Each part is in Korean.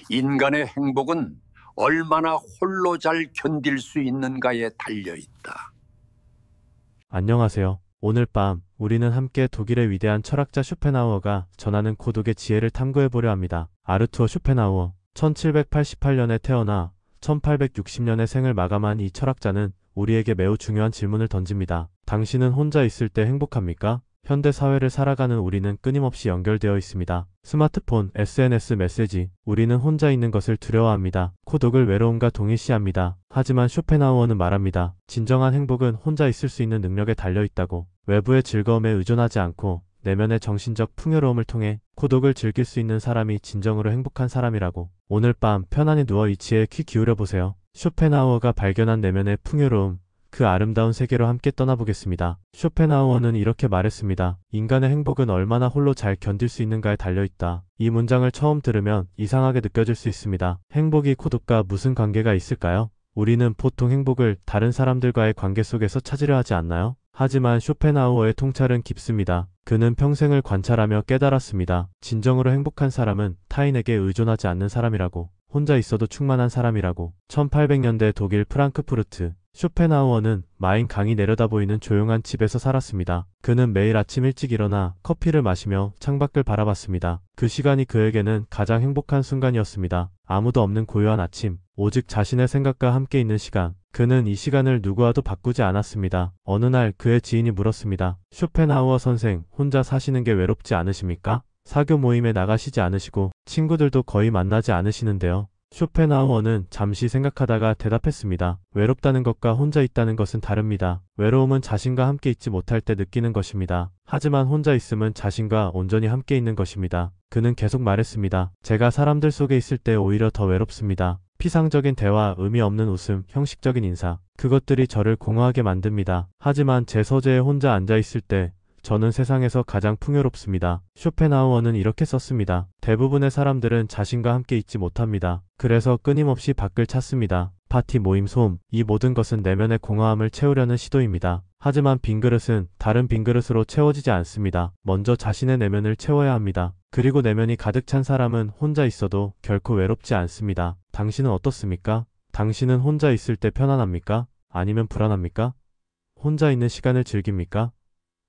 인간의 행복은 얼마나 홀로 잘 견딜 수 있는가에 달려 있다. 안녕하세요. 오늘 밤 우리는 함께 독일의 위대한 철학자 쇼펜하우어가 전하는 고독의 지혜를 탐구해보려 합니다. 아르투어 쇼펜하우어, 1788년에 태어나 1860년에 생을 마감한 이 철학자는 우리에게 매우 중요한 질문을 던집니다. 당신은 혼자 있을 때 행복합니까? 현대 사회를 살아가는 우리는 끊임없이 연결되어 있습니다. 스마트폰, SNS 메시지, 우리는 혼자 있는 것을 두려워합니다. 고독을 외로움과 동일시합니다. 하지만 쇼펜하우어는 말합니다. 진정한 행복은 혼자 있을 수 있는 능력에 달려있다고. 외부의 즐거움에 의존하지 않고 내면의 정신적 풍요로움을 통해 고독을 즐길 수 있는 사람이 진정으로 행복한 사람이라고. 오늘 밤 편안히 누워 이 지혜에 귀 기울여보세요. 쇼펜하우어가 발견한 내면의 풍요로움, 그 아름다운 세계로 함께 떠나보겠습니다. 쇼펜하우어는 이렇게 말했습니다. 인간의 행복은 얼마나 홀로 잘 견딜 수 있는가에 달려있다. 이 문장을 처음 들으면 이상하게 느껴질 수 있습니다. 행복이 고독과 무슨 관계가 있을까요? 우리는 보통 행복을 다른 사람들과의 관계 속에서 찾으려 하지 않나요? 하지만 쇼펜하우어의 통찰은 깊습니다. 그는 평생을 관찰하며 깨달았습니다. 진정으로 행복한 사람은 타인에게 의존하지 않는 사람이라고. 혼자 있어도 충만한 사람이라고. 1800년대 독일 프랑크푸르트. 쇼펜하우어는 마인 강이 내려다보이는 조용한 집에서 살았습니다. 그는 매일 아침 일찍 일어나 커피를 마시며 창밖을 바라봤습니다. 그 시간이 그에게는 가장 행복한 순간이었습니다. 아무도 없는 고요한 아침, 오직 자신의 생각과 함께 있는 시간. 그는 이 시간을 누구와도 바꾸지 않았습니다. 어느 날 그의 지인이 물었습니다. 쇼펜하우어 선생, 혼자 사시는 게 외롭지 않으십니까? 사교 모임에 나가시지 않으시고 친구들도 거의 만나지 않으시는데요. 쇼펜하우어는 잠시 생각하다가 대답했습니다. 외롭다는 것과 혼자 있다는 것은 다릅니다. 외로움은 자신과 함께 있지 못할 때 느끼는 것입니다. 하지만 혼자 있음은 자신과 온전히 함께 있는 것입니다. 그는 계속 말했습니다. 제가 사람들 속에 있을 때 오히려 더 외롭습니다. 피상적인 대화, 의미 없는 웃음, 형식적인 인사, 그것들이 저를 공허하게 만듭니다. 하지만 제 서재에 혼자 앉아 있을 때 저는 세상에서 가장 풍요롭습니다. 쇼펜하우어는 이렇게 썼습니다. 대부분의 사람들은 자신과 함께 있지 못합니다. 그래서 끊임없이 밖을 찾습니다. 파티, 모임, 소음, 이 모든 것은 내면의 공허함을 채우려는 시도입니다. 하지만 빈 그릇은 다른 빈 그릇으로 채워지지 않습니다. 먼저 자신의 내면을 채워야 합니다. 그리고 내면이 가득 찬 사람은 혼자 있어도 결코 외롭지 않습니다. 당신은 어떻습니까? 당신은 혼자 있을 때 편안합니까? 아니면 불안합니까? 혼자 있는 시간을 즐깁니까?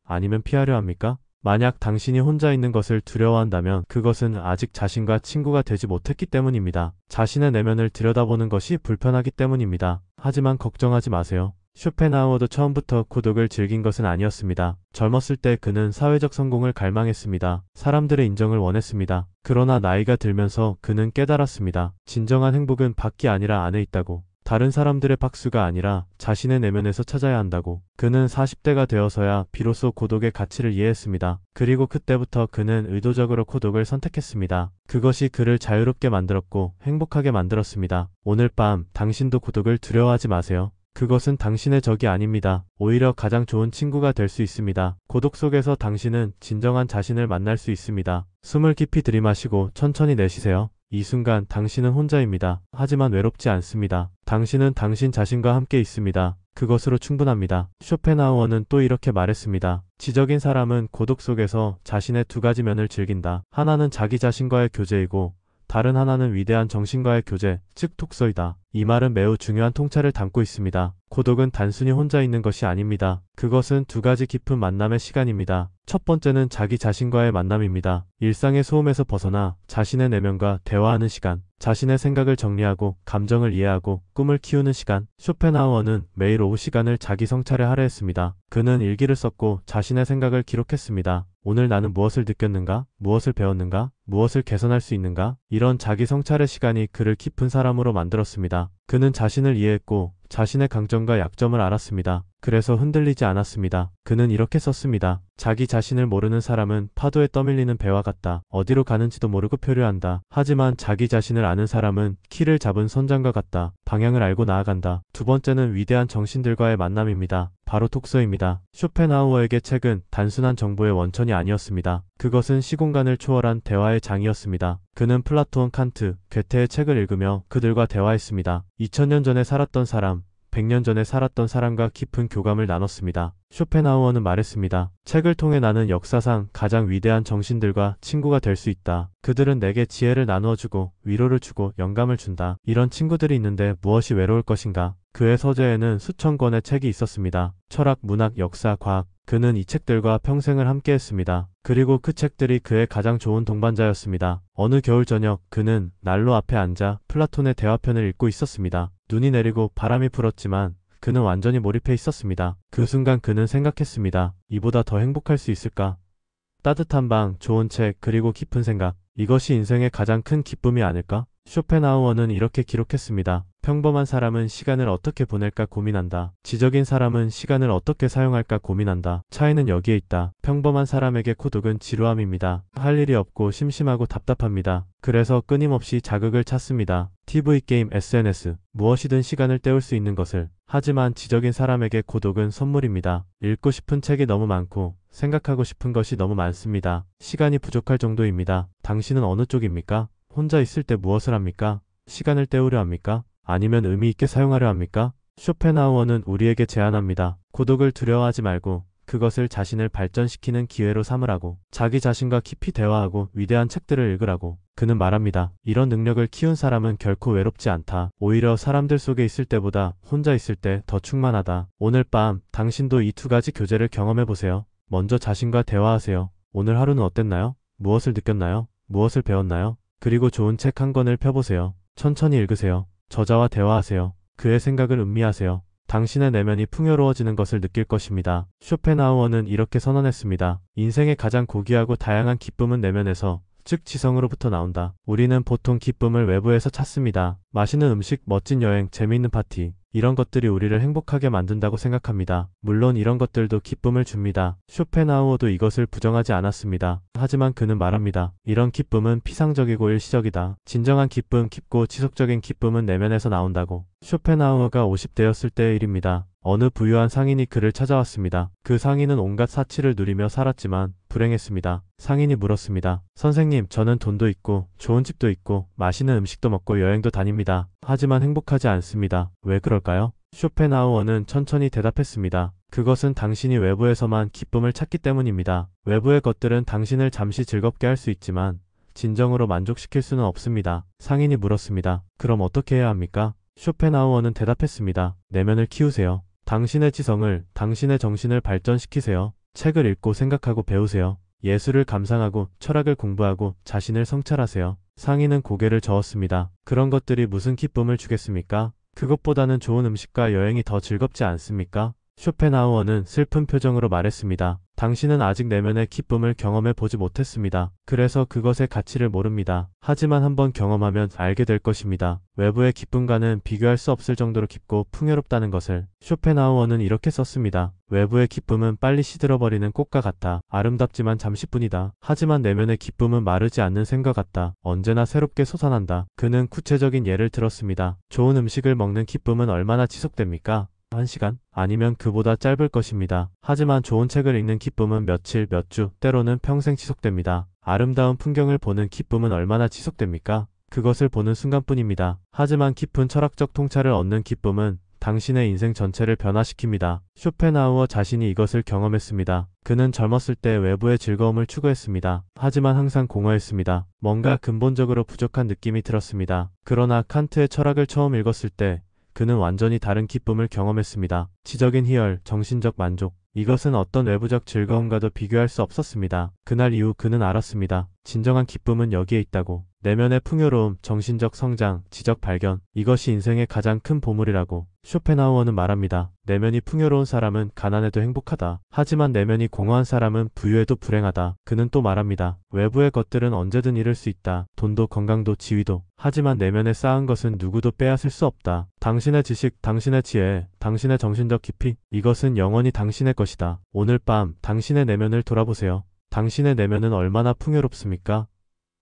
아니면 피하려 합니까? 만약 당신이 혼자 있는 것을 두려워한다면 그것은 아직 자신과 친구가 되지 못했기 때문입니다. 자신의 내면을 들여다보는 것이 불편하기 때문입니다. 하지만 걱정하지 마세요. 쇼펜하우어도 처음부터 고독을 즐긴 것은 아니었습니다. 젊었을 때 그는 사회적 성공을 갈망했습니다. 사람들의 인정을 원했습니다. 그러나 나이가 들면서 그는 깨달았습니다. 진정한 행복은 밖이 아니라 안에 있다고. 다른 사람들의 박수가 아니라 자신의 내면에서 찾아야 한다고. 그는 40대가 되어서야 비로소 고독의 가치를 이해했습니다. 그리고 그때부터 그는 의도적으로 고독을 선택했습니다. 그것이 그를 자유롭게 만들었고 행복하게 만들었습니다. 오늘 밤 당신도 고독을 두려워하지 마세요. 그것은 당신의 적이 아닙니다. 오히려 가장 좋은 친구가 될 수 있습니다. 고독 속에서 당신은 진정한 자신을 만날 수 있습니다. 숨을 깊이 들이마시고 천천히 내쉬세요. 이 순간 당신은 혼자입니다. 하지만 외롭지 않습니다. 당신은 당신 자신과 함께 있습니다. 그것으로 충분합니다. 쇼펜하우어는 또 이렇게 말했습니다. 지적인 사람은 고독 속에서 자신의 두 가지 면을 즐긴다. 하나는 자기 자신과의 교제이고 다른 하나는 위대한 정신과의 교제, 즉 독서이다. 이 말은 매우 중요한 통찰을 담고 있습니다. 고독은 단순히 혼자 있는 것이 아닙니다. 그것은 두 가지 깊은 만남의 시간입니다. 첫 번째는 자기 자신과의 만남입니다. 일상의 소음에서 벗어나 자신의 내면과 대화하는 시간, 자신의 생각을 정리하고 감정을 이해하고 꿈을 키우는 시간. 쇼펜하우어는 매일 오후 시간을 자기 성찰에 할애했습니다. 그는 일기를 썼고 자신의 생각을 기록했습니다. 오늘 나는 무엇을 느꼈는가? 무엇을 배웠는가? 무엇을 개선할 수 있는가? 이런 자기 성찰의 시간이 그를 깊은 사람으로 만들었습니다. 그는 자신을 이해했고 자신의 강점과 약점을 알았습니다. 그래서 흔들리지 않았습니다. 그는 이렇게 썼습니다. 자기 자신을 모르는 사람은 파도에 떠밀리는 배와 같다. 어디로 가는지도 모르고 표류한다. 하지만 자기 자신을 아는 사람은 키를 잡은 선장과 같다. 방향을 알고 나아간다. 두 번째는 위대한 정신들과의 만남입니다. 바로 독서입니다. 쇼펜하우어에게 책은 단순한 정보의 원천이 아니었습니다. 그것은 시공간을 초월한 대화의 장이었습니다. 그는 플라톤, 칸트, 괴테의 책을 읽으며 그들과 대화했습니다. 2000년 전에 살았던 사람, 100년 전에 살았던 사람과 깊은 교감을 나눴습니다. 쇼펜하우어는 말했습니다. 책을 통해 나는 역사상 가장 위대한 정신들과 친구가 될 수 있다. 그들은 내게 지혜를 나누어주고 위로를 주고 영감을 준다. 이런 친구들이 있는데 무엇이 외로울 것인가? 그의 서재에는 수천 권의 책이 있었습니다. 철학, 문학, 역사, 과학. 그는 이 책들과 평생을 함께했습니다. 그리고 그 책들이 그의 가장 좋은 동반자였습니다. 어느 겨울 저녁 그는 난로 앞에 앉아 플라톤의 대화편을 읽고 있었습니다. 눈이 내리고 바람이 불었지만 그는 완전히 몰입해 있었습니다. 그 순간 그는 생각했습니다. 이보다 더 행복할 수 있을까? 따뜻한 방, 좋은 책, 그리고 깊은 생각. 이것이 인생의 가장 큰 기쁨이 아닐까? 쇼펜하우어는 이렇게 기록했습니다. 평범한 사람은 시간을 어떻게 보낼까 고민한다. 지적인 사람은 시간을 어떻게 사용할까 고민한다. 차이는 여기에 있다. 평범한 사람에게 고독은 지루함입니다. 할 일이 없고 심심하고 답답합니다. 그래서 끊임없이 자극을 찾습니다. TV, 게임, SNS, 무엇이든 시간을 때울 수 있는 것을. 하지만 지적인 사람에게 고독은 선물입니다. 읽고 싶은 책이 너무 많고 생각하고 싶은 것이 너무 많습니다. 시간이 부족할 정도입니다. 당신은 어느 쪽입니까? 혼자 있을 때 무엇을 합니까? 시간을 때우려 합니까? 아니면 의미 있게 사용하려 합니까? 쇼펜하우어는 우리에게 제안합니다. 고독을 두려워하지 말고 그것을 자신을 발전시키는 기회로 삼으라고. 자기 자신과 깊이 대화하고 위대한 책들을 읽으라고. 그는 말합니다. 이런 능력을 키운 사람은 결코 외롭지 않다. 오히려 사람들 속에 있을 때보다 혼자 있을 때 더 충만하다. 오늘 밤 당신도 이 두 가지 교제를 경험해보세요. 먼저 자신과 대화하세요. 오늘 하루는 어땠나요? 무엇을 느꼈나요? 무엇을 배웠나요? 그리고 좋은 책 한 권을 펴보세요. 천천히 읽으세요. 저자와 대화하세요. 그의 생각을 음미하세요. 당신의 내면이 풍요로워지는 것을 느낄 것입니다. 쇼펜하우어는 이렇게 선언했습니다. 인생의 가장 고귀하고 다양한 기쁨은 내면에서, 즉 지성으로부터 나온다. 우리는 보통 기쁨을 외부에서 찾습니다. 맛있는 음식, 멋진 여행, 재미있는 파티. 이런 것들이 우리를 행복하게 만든다고 생각합니다. 물론 이런 것들도 기쁨을 줍니다. 쇼펜하우어도 이것을 부정하지 않았습니다. 하지만 그는 말합니다. 이런 기쁨은 피상적이고 일시적이다. 진정한 기쁨, 깊고 지속적인 기쁨은 내면에서 나온다고. 쇼펜하우어가 50대였을 때의 일입니다. 어느 부유한 상인이 그를 찾아왔습니다. 그 상인은 온갖 사치를 누리며 살았지만 불행했습니다. 상인이 물었습니다. 선생님, 저는 돈도 있고 좋은 집도 있고 맛있는 음식도 먹고 여행도 다닙니다. 하지만 행복하지 않습니다. 왜 그럴까요? 쇼펜하우어는 천천히 대답했습니다. 그것은 당신이 외부에서만 기쁨을 찾기 때문입니다. 외부의 것들은 당신을 잠시 즐겁게 할 수 있지만 진정으로 만족시킬 수는 없습니다. 상인이 물었습니다. 그럼 어떻게 해야 합니까? 쇼펜하우어는 대답했습니다. 내면을 키우세요. 당신의 지성을, 당신의 정신을 발전시키세요. 책을 읽고 생각하고 배우세요. 예술을 감상하고 철학을 공부하고 자신을 성찰하세요. 상인은 고개를 저었습니다. 그런 것들이 무슨 기쁨을 주겠습니까? 그것보다는 좋은 음식과 여행이 더 즐겁지 않습니까? 쇼펜하우어는 슬픈 표정으로 말했습니다. 당신은 아직 내면의 기쁨을 경험해 보지 못했습니다. 그래서 그것의 가치를 모릅니다. 하지만 한번 경험하면 알게 될 것입니다. 외부의 기쁨과는 비교할 수 없을 정도로 깊고 풍요롭다는 것을. 쇼펜하우어는 이렇게 썼습니다. 외부의 기쁨은 빨리 시들어버리는 꽃과 같다. 아름답지만 잠시뿐이다. 하지만 내면의 기쁨은 마르지 않는 샘과 같다. 언제나 새롭게 솟아난다. 그는 구체적인 예를 들었습니다. 좋은 음식을 먹는 기쁨은 얼마나 지속됩니까? 1시간? 아니면 그보다 짧을 것입니다. 하지만 좋은 책을 읽는 기쁨은 며칠, 몇 주, 때로는 평생 지속됩니다. 아름다운 풍경을 보는 기쁨은 얼마나 지속됩니까? 그것을 보는 순간뿐입니다. 하지만 깊은 철학적 통찰을 얻는 기쁨은 당신의 인생 전체를 변화시킵니다. 쇼펜하우어 자신이 이것을 경험했습니다. 그는 젊었을 때 외부의 즐거움을 추구했습니다. 하지만 항상 공허했습니다. 뭔가 근본적으로 부족한 느낌이 들었습니다. 그러나 칸트의 철학을 처음 읽었을 때 그는 완전히 다른 기쁨을 경험했습니다. 지적인 희열, 정신적 만족. 이것은 어떤 외부적 즐거움과도 비교할 수 없었습니다. 그날 이후 그는 알았습니다. 진정한 기쁨은 여기에 있다고. 내면의 풍요로움, 정신적 성장, 지적 발견. 이것이 인생의 가장 큰 보물이라고. 쇼펜하우어는 말합니다. 내면이 풍요로운 사람은 가난해도 행복하다. 하지만 내면이 공허한 사람은 부유해도 불행하다. 그는 또 말합니다. 외부의 것들은 언제든 잃을 수 있다. 돈도 건강도 지위도. 하지만 내면에 쌓은 것은 누구도 빼앗을 수 없다. 당신의 지식, 당신의 지혜, 당신의 정신적 깊이. 이것은 영원히 당신의 것이다. 오늘 밤 당신의 내면을 돌아보세요. 당신의 내면은 얼마나 풍요롭습니까?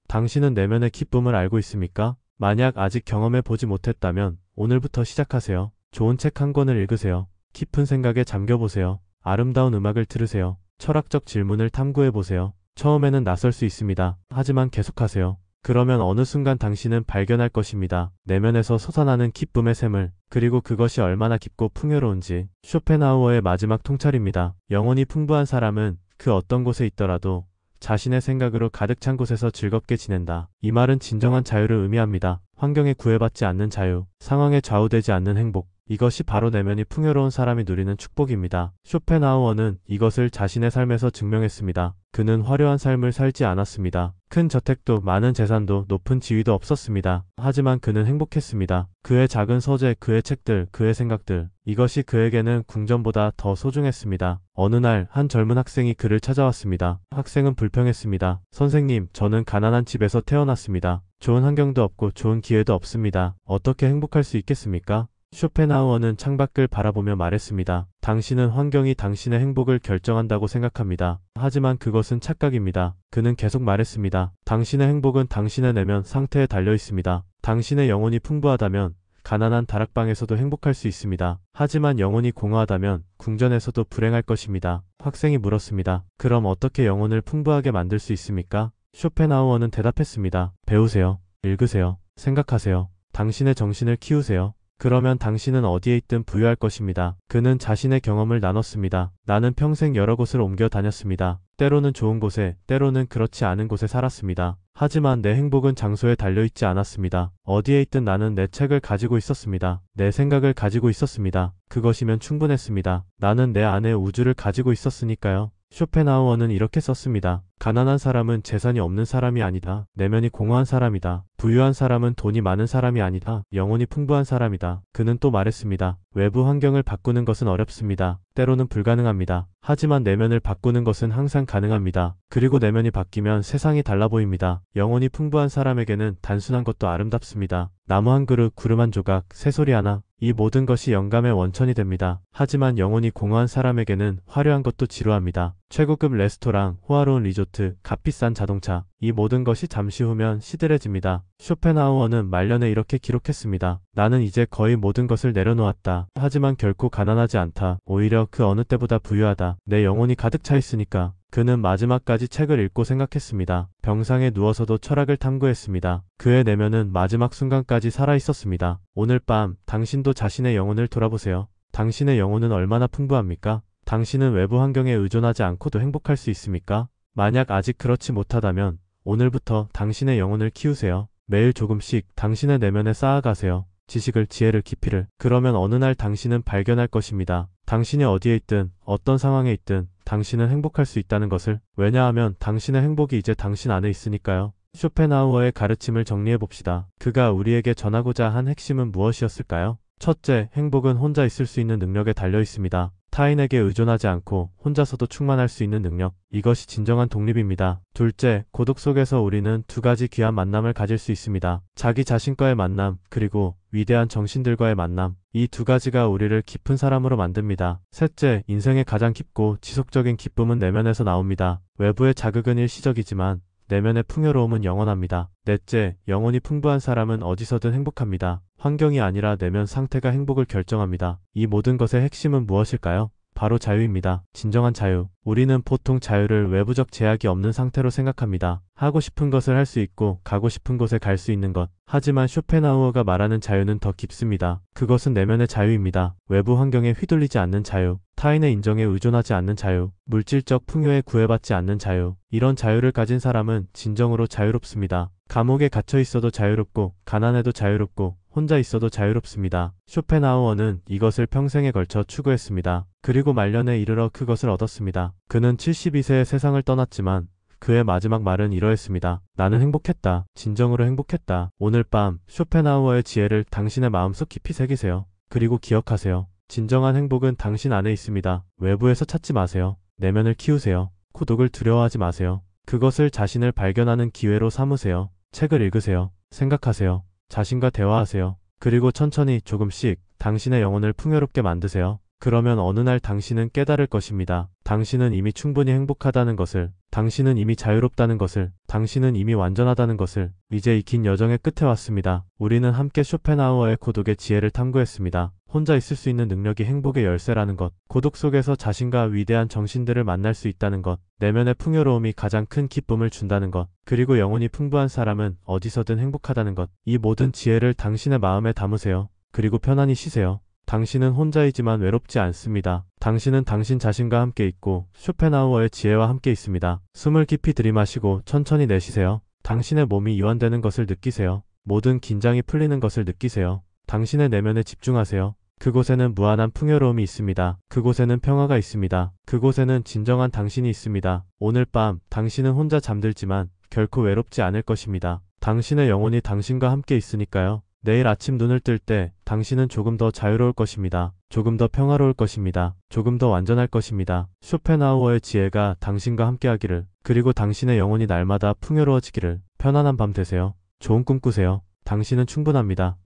당신은 내면의 기쁨을 알고 있습니까? 만약 아직 경험해 보지 못했다면 오늘부터 시작하세요. 좋은 책 한 권을 읽으세요. 깊은 생각에 잠겨보세요. 아름다운 음악을 들으세요. 철학적 질문을 탐구해보세요. 처음에는 낯설 수 있습니다. 하지만 계속하세요. 그러면 어느 순간 당신은 발견할 것입니다. 내면에서 솟아나는 기쁨의 샘을, 그리고 그것이 얼마나 깊고 풍요로운지. 쇼펜하우어의 마지막 통찰입니다. 영혼이 풍부한 사람은 그 어떤 곳에 있더라도 자신의 생각으로 가득 찬 곳에서 즐겁게 지낸다. 이 말은 진정한 자유를 의미합니다. 환경에 구애받지 않는 자유, 상황에 좌우되지 않는 행복. 이것이 바로 내면이 풍요로운 사람이 누리는 축복입니다. 쇼펜하우어는 이것을 자신의 삶에서 증명했습니다. 그는 화려한 삶을 살지 않았습니다. 큰 저택도 많은 재산도 높은 지위도 없었습니다. 하지만 그는 행복했습니다. 그의 작은 서재, 그의 책들, 그의 생각들. 이것이 그에게는 궁전보다 더 소중했습니다. 어느 날 한 젊은 학생이 그를 찾아왔습니다. 학생은 불평했습니다. 선생님, 저는 가난한 집에서 태어났습니다. 좋은 환경도 없고 좋은 기회도 없습니다. 어떻게 행복할 수 있겠습니까? 쇼펜하우어는 창밖을 바라보며 말했습니다. 당신은 환경이 당신의 행복을 결정한다고 생각합니다. 하지만 그것은 착각입니다. 그는 계속 말했습니다. 당신의 행복은 당신의 내면 상태에 달려 있습니다. 당신의 영혼이 풍부하다면 가난한 다락방에서도 행복할 수 있습니다. 하지만 영혼이 공허하다면 궁전에서도 불행할 것입니다. 학생이 물었습니다. 그럼 어떻게 영혼을 풍부하게 만들 수 있습니까? 쇼펜하우어는 대답했습니다. 배우세요. 읽으세요. 생각하세요. 당신의 정신을 키우세요. 그러면 당신은 어디에 있든 부유할 것입니다. 그는 자신의 경험을 나눴습니다. 나는 평생 여러 곳을 옮겨 다녔습니다. 때로는 좋은 곳에, 때로는 그렇지 않은 곳에 살았습니다. 하지만 내 행복은 장소에 달려있지 않았습니다. 어디에 있든 나는 내 책을 가지고 있었습니다. 내 생각을 가지고 있었습니다. 그것이면 충분했습니다. 나는 내 안에 우주를 가지고 있었으니까요. 쇼펜하우어는 이렇게 썼습니다. 가난한 사람은 재산이 없는 사람이 아니다. 내면이 공허한 사람이다. 부유한 사람은 돈이 많은 사람이 아니다. 영혼이 풍부한 사람이다. 그는 또 말했습니다. 외부 환경을 바꾸는 것은 어렵습니다. 때로는 불가능합니다. 하지만 내면을 바꾸는 것은 항상 가능합니다. 그리고 내면이 바뀌면 세상이 달라 보입니다. 영혼이 풍부한 사람에게는 단순한 것도 아름답습니다. 나무 한 그릇, 구름 한 조각, 새소리 하나, 이 모든 것이 영감의 원천이 됩니다. 하지만 영혼이 공허한 사람에게는 화려한 것도 지루합니다. 최고급 레스토랑, 호화로운 리조트, 값비싼 자동차, 이 모든 것이 잠시 후면 시들해집니다. 쇼펜하우어는 말년에 이렇게 기록했습니다. 나는 이제 거의 모든 것을 내려놓았다. 하지만 결코 가난하지 않다. 오히려 그 어느 때보다 부유하다. 내 영혼이 가득 차 있으니까. 그는 마지막까지 책을 읽고 생각했습니다. 병상에 누워서도 철학을 탐구했습니다. 그의 내면은 마지막 순간까지 살아있었습니다. 오늘 밤 당신도 자신의 영혼을 돌아보세요. 당신의 영혼은 얼마나 풍부합니까? 당신은 외부 환경에 의존하지 않고도 행복할 수 있습니까? 만약 아직 그렇지 못하다면 오늘부터 당신의 영혼을 키우세요. 매일 조금씩 당신의 내면에 쌓아가세요. 지식을, 지혜를, 깊이를. 그러면 어느 날 당신은 발견할 것입니다. 당신이 어디에 있든 어떤 상황에 있든 당신은 행복할 수 있다는 것을. 왜냐하면 당신의 행복이 이제 당신 안에 있으니까요. 쇼펜하우어의 가르침을 정리해봅시다. 그가 우리에게 전하고자 한 핵심은 무엇이었을까요? 첫째, 행복은 혼자 있을 수 있는 능력에 달려 있습니다. 타인에게 의존하지 않고 혼자서도 충만할 수 있는 능력. 이것이 진정한 독립입니다. 둘째, 고독 속에서 우리는 두 가지 귀한 만남을 가질 수 있습니다. 자기 자신과의 만남, 그리고 위대한 정신들과의 만남. 이 두 가지가 우리를 깊은 사람으로 만듭니다. 셋째, 인생의 가장 깊고 지속적인 기쁨은 내면에서 나옵니다. 외부의 자극은 일시적이지만 내면의 풍요로움은 영원합니다. 넷째, 영혼이 풍부한 사람은 어디서든 행복합니다. 환경이 아니라 내면 상태가 행복을 결정합니다. 이 모든 것의 핵심은 무엇일까요? 바로 자유입니다. 진정한 자유. 우리는 보통 자유를 외부적 제약이 없는 상태로 생각합니다. 하고 싶은 것을 할 수 있고 가고 싶은 곳에 갈 수 있는 것. 하지만 쇼펜하우어가 말하는 자유는 더 깊습니다. 그것은 내면의 자유입니다. 외부 환경에 휘둘리지 않는 자유. 타인의 인정에 의존하지 않는 자유. 물질적 풍요에 구애받지 않는 자유. 이런 자유를 가진 사람은 진정으로 자유롭습니다. 감옥에 갇혀 있어도 자유롭고 가난해도 자유롭고 혼자 있어도 자유롭습니다. 쇼펜하우어는 이것을 평생에 걸쳐 추구했습니다. 그리고 말년에 이르러 그것을 얻었습니다. 그는 72세에 세상을 떠났지만 그의 마지막 말은 이러했습니다. 나는 행복했다. 진정으로 행복했다. 오늘 밤 쇼펜하우어의 지혜를 당신의 마음속 깊이 새기세요. 그리고 기억하세요. 진정한 행복은 당신 안에 있습니다. 외부에서 찾지 마세요. 내면을 키우세요. 고독을 두려워하지 마세요. 그것을 자신을 발견하는 기회로 삼으세요. 책을 읽으세요. 생각하세요. 자신과 대화하세요. 그리고 천천히 조금씩 당신의 영혼을 풍요롭게 만드세요. 그러면 어느 날 당신은 깨달을 것입니다. 당신은 이미 충분히 행복하다는 것을, 당신은 이미 자유롭다는 것을, 당신은 이미 완전하다는 것을. 이제 이 긴 여정의 끝에 왔습니다. 우리는 함께 쇼펜하우어의 고독의 지혜를 탐구했습니다. 혼자 있을 수 있는 능력이 행복의 열쇠라는 것, 고독 속에서 자신과 위대한 정신들을 만날 수 있다는 것, 내면의 풍요로움이 가장 큰 기쁨을 준다는 것, 그리고 영혼이 풍부한 사람은 어디서든 행복하다는 것, 이 모든 지혜를 당신의 마음에 담으세요. 그리고 편안히 쉬세요. 당신은 혼자이지만 외롭지 않습니다. 당신은 당신 자신과 함께 있고 쇼펜하우어의 지혜와 함께 있습니다. 숨을 깊이 들이마시고 천천히 내쉬세요. 당신의 몸이 이완되는 것을 느끼세요. 모든 긴장이 풀리는 것을 느끼세요. 당신의 내면에 집중하세요. 그곳에는 무한한 풍요로움이 있습니다. 그곳에는 평화가 있습니다. 그곳에는 진정한 당신이 있습니다. 오늘 밤 당신은 혼자 잠들지만 결코 외롭지 않을 것입니다. 당신의 영혼이 당신과 함께 있으니까요. 내일 아침 눈을 뜰 때 당신은 조금 더 자유로울 것입니다. 조금 더 평화로울 것입니다. 조금 더 완전할 것입니다. 쇼펜하우어의 지혜가 당신과 함께하기를, 그리고 당신의 영혼이 날마다 풍요로워지기를. 편안한 밤 되세요. 좋은 꿈 꾸세요. 당신은 충분합니다.